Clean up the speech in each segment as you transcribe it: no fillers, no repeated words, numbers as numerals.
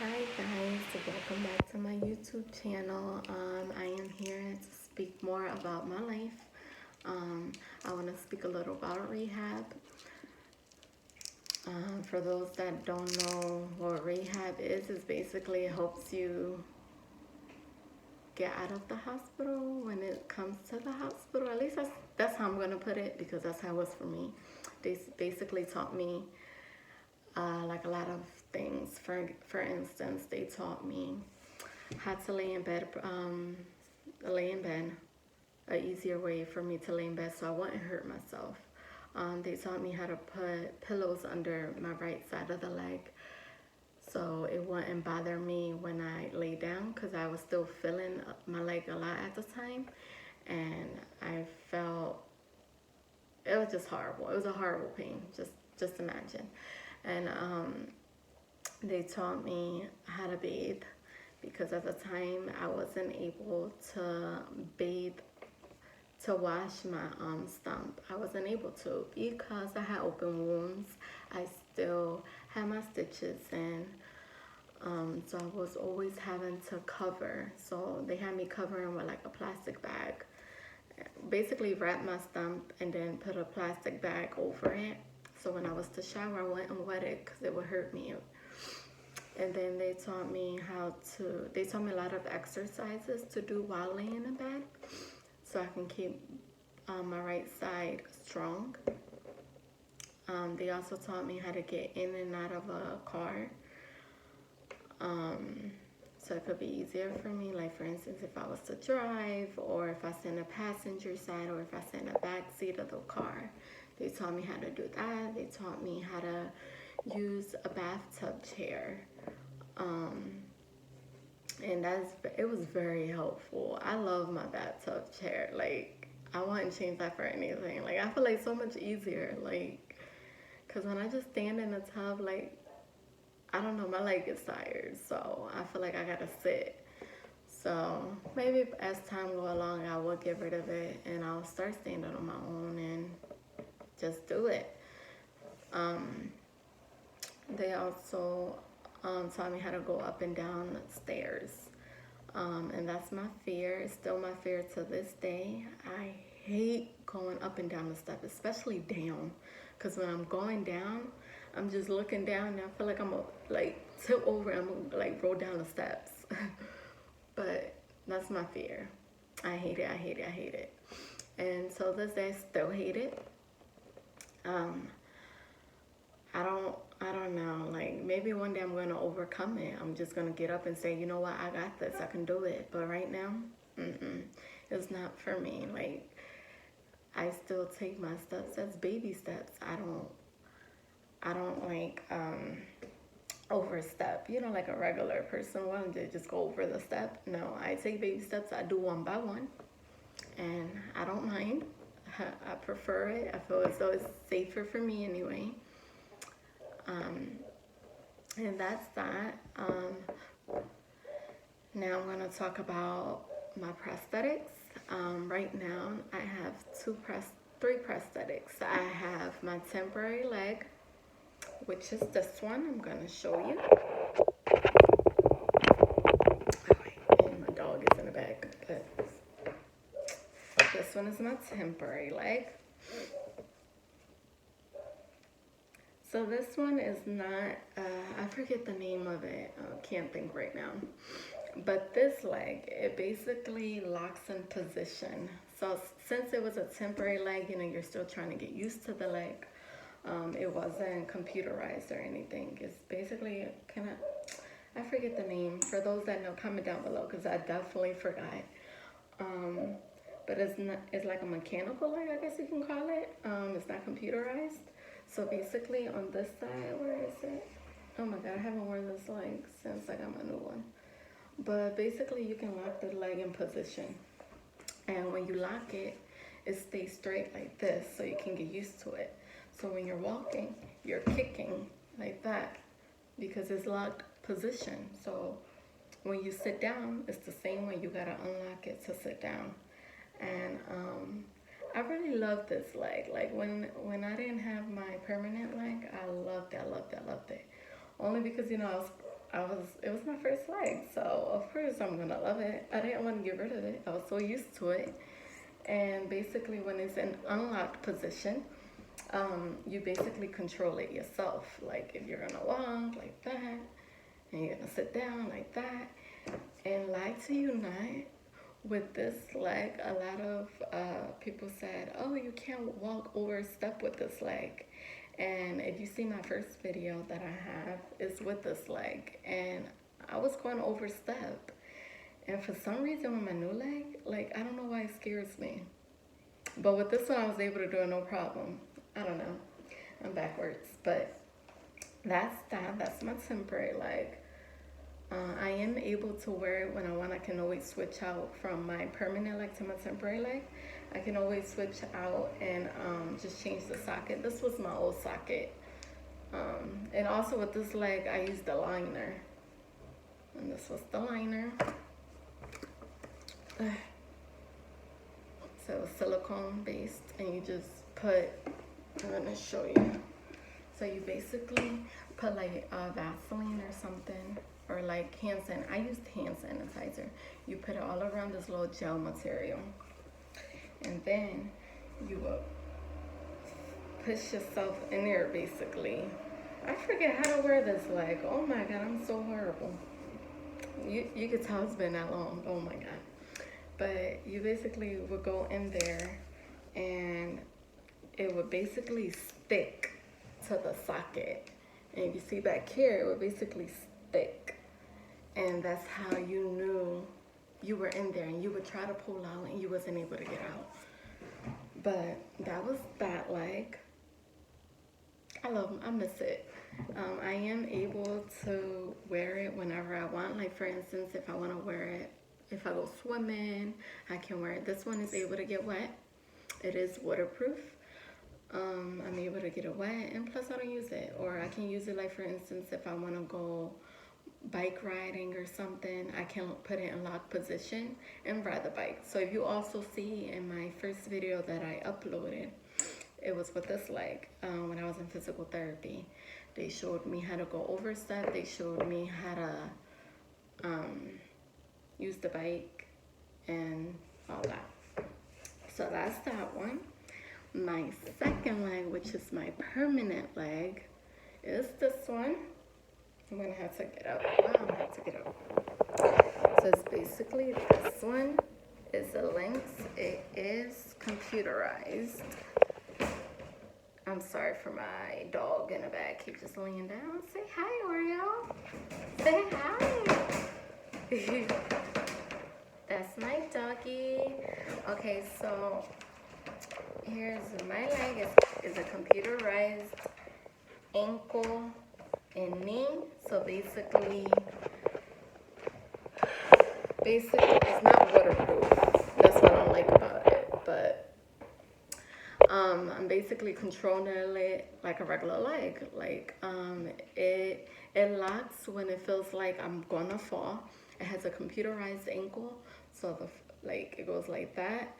Hi guys, welcome back to my YouTube channel. I am here to speak more about my life. I want to speak a little about rehab. For those that don't know what rehab is basically it helps you get out of the hospital when it comes to the hospital. At least that's how I'm gonna put it because that's how it was for me. They basically taught me like a lot of things. For instance, they taught me how to lay in bed, an easier way for me to lay in bed so I wouldn't hurt myself. They taught me how to put pillows under my right side of the leg so it wouldn't bother me when I lay down because I was still feeling my leg a lot at the time, and I felt it was just horrible. It was a horrible pain. Just imagine. And they taught me how to bathe because at the time I wasn't able to bathe to wash my stump. I wasn't able to because I had open wounds. I still had my stitches in. So I was always having to cover. So they had me covering with like a plastic bag. Basically wrap my stump and then put a plastic bag over it. So when I was to shower, I wouldn't wet it because it would hurt me. And then they taught me a lot of exercises to do while laying in bed so I can keep my right side strong. They also taught me how to get in and out of a car. So it could be easier for me. Like for instance, if I was to drive or if I sit in the passenger side or if I sit in the back seat of the car. They taught me how to do that. They taught me how to use a bathtub chair. And it was very helpful. I love my bathtub chair. Like, I wouldn't change that for anything. Like, I feel like so much easier. Like, because when I just stand in the tub, like, I don't know, my leg gets tired. So I feel like I gotta sit. So maybe as time go along, I will get rid of it and I'll start standing on my own and just do it. They also taught me how to go up and down stairs. And that's my fear. It's still my fear to this day. I hate going up and down the steps, especially down. Because when I'm going down, I'm just looking down and I feel like I'm going to like tip over and I'm going to like roll down the steps. But that's my fear. I hate it, I hate it, I hate it. And so this day I still hate it. I don't know, like maybe one day I'm going to overcome it. I'm just going to get up and say, you know what, I got this, I can do it. But right now, it's not for me. Like, I still take my steps as baby steps. I don't like overstep, you know, like a regular person would to just go over the step. No, I take baby steps. I do one by one, and I don't mind. I prefer it. I feel as though it's safer for me anyway. And that's that. Now I'm going to talk about my prosthetics. Right now I have three prosthetics. I have my temporary leg, which is this one. I'm going to show you. And my dog is in the back, but this one is my temporary leg. So this one is not, I forget the name of it. I can't think right now. But this leg, it basically locks in position. So since it was a temporary leg, you know, you're still trying to get used to the leg. It wasn't computerized or anything. It's basically I forget the name. For those that know, comment down below because I definitely forgot. But it's like a mechanical leg, I guess you can call it. It's not computerized. So basically on this side, where is it? Oh my God, I haven't worn this leg since I got my new one. But basically you can lock the leg in position. And when you lock it, it stays straight like this so you can get used to it. So when you're walking, you're kicking like that because it's locked position. So when you sit down, it's the same way. You gotta unlock it to sit down. And I really love this leg. Like when I didn't have my permanent leg, I loved it. Only because, you know, it was my first leg, so of course I'm gonna love it. I didn't want to get rid of it. I was so used to it. And basically when it's in unlocked position, you basically control it yourself. Like if you're gonna walk like that, and you're gonna sit down like that. And lie to you not, with this leg, a lot of people said, oh, you can't walk over a step with this leg. And if you see my first video that I have, it's with this leg. And I was going over step. And for some reason with my new leg, like, I don't know why it scares me. But with this one, I was able to do it no problem. I don't know. I'm backwards. But that's that. That's my temporary leg. I am able to wear it when I want. I can always switch out from my permanent leg to my temporary leg. I can always switch out and just change the socket. This was my old socket. And also with this leg, I used the liner. And this was the liner. So it was silicone based, and you just put, I'm gonna show you. So you basically put like Vaseline or something, or like hand sanitizer. I used hand sanitizer. You put it all around this little gel material, and then you will push yourself in there basically. I forget how to wear this leg. Oh my God, I'm so horrible. You could tell it's been that long. Oh my God. But you basically would go in there and it would basically stick to the socket. And you see back here, it would basically stick. And that's how you knew you were in there, and you would try to pull out and you wasn't able to get out. But that was that leg. I miss it. I am able to wear it whenever I want. Like for instance, if I want to wear it, if I go swimming, I can wear it. This one is able to get wet. It is waterproof. I'm able to get it wet, and plus I don't use it. Or I can use it like for instance, if I want to go bike riding or something, I can put it in lock position and ride the bike. So if you also see in my first video that I uploaded, it was with this leg when I was in physical therapy. They showed me how to go over step. They showed me how to use the bike and all that. So that's that one. My second leg, which is my permanent leg, is this one. I'm gonna have to get up. Wow, I'm gonna have to get up. So it's basically this one is a lynx. It is computerized. I'm sorry for my dog in the back. He's just laying down. Say hi, Oreo. Say hi. That's my doggy. Okay, so here's my leg. Is a computerized ankle and knee. So basically it's not waterproof. That's what I don't like about it. But I'm basically controlling it like a regular leg. Like it locks when it feels like I'm gonna fall. It has a computerized ankle, so it goes like that.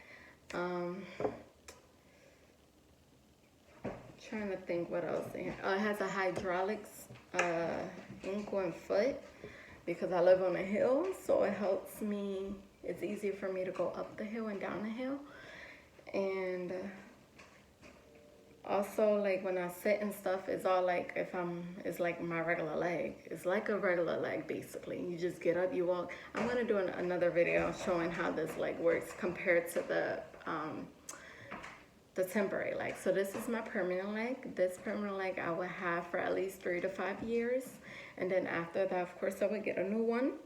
Trying to think what else. It has a hydraulics ankle and foot because I live on a hill, so it helps me. It's easier for me to go up the hill and down the hill. And also, like when I sit and stuff, it's all like it's like my regular leg. It's like a regular leg basically. You just get up, you walk. I'm gonna do another video showing how this leg works compared to the temporary leg. So this is my permanent leg. This permanent leg I would have for at least 3 to 5 years. And then after that, of course, I would get a new one.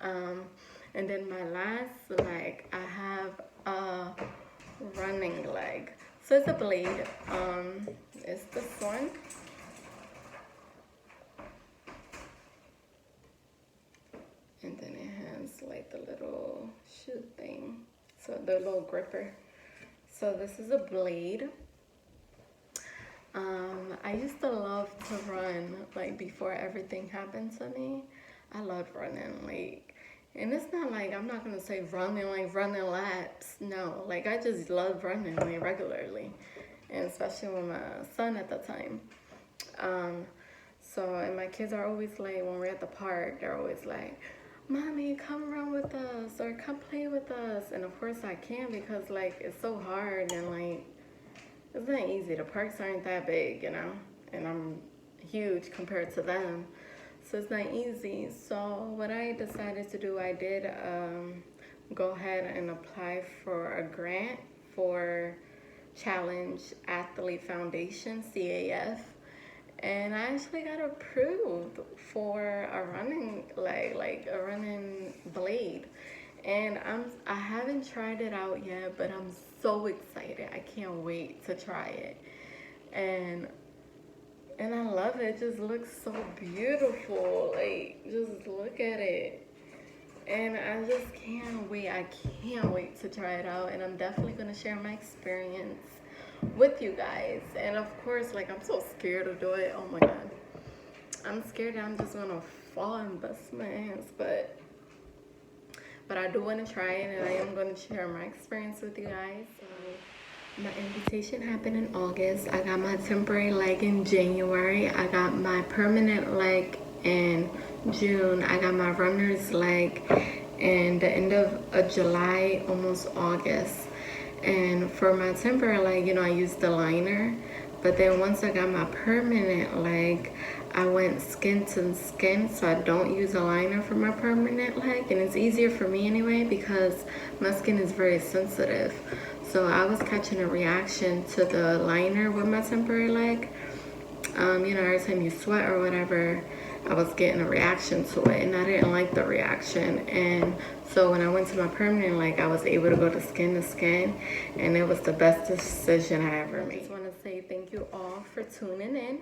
And then my last leg, I have a running leg. So it's a blade. It's this one. And then it has like the little shoe thing. So the little gripper. So this is a blade. I used to love to run, like before everything happened to me. I loved running, like, and it's not like, I'm not gonna say running laps. No, like I just love running like regularly, and especially with my son at the time. So, and my kids are always like, when we're at the park, they're always like, Mommy, come run with us or come play with us. And of course I can, because like it's so hard and like it's not easy. The parks aren't that big, you know, and I'm huge compared to them. So it's not easy. So what I decided to do, I did go ahead and apply for a grant for Challenge Athlete Foundation, CAF. And I actually got approved for a running leg, like a running blade. And I haven't tried it out yet, but I'm so excited. I can't wait to try it. And I love it. It just looks so beautiful. Like, just look at it. And I just can't wait. I can't wait to try it out. And I'm definitely going to share my experience with you guys. And of course, like, I'm so scared to do it. Oh my God. I'm scared that I'm just going to fall and bust my ass. But I do want to try it, and I am going to share my experience with you guys. So my invitation happened in August. I got my temporary leg in January. I got my permanent leg in June. I got my runner's leg in the end of July, almost August. And for my temporary leg, you know, I used the liner. But then once I got my permanent leg, I went skin to skin, so I don't use a liner for my permanent leg. And it's easier for me anyway, because my skin is very sensitive. So I was catching a reaction to the liner with my temporary leg. You know, every time you sweat or whatever, I was getting a reaction to it, and I didn't like the reaction. And so when I went to my permanent leg, I was able to go to skin, and it was the best decision I ever made. I just want to say thank you all for tuning in.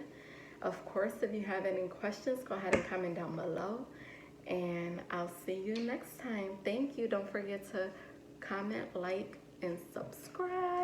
Of course, if you have any questions, go ahead and comment down below, and I'll see you next time. Thank you. Don't forget to comment, like, and subscribe.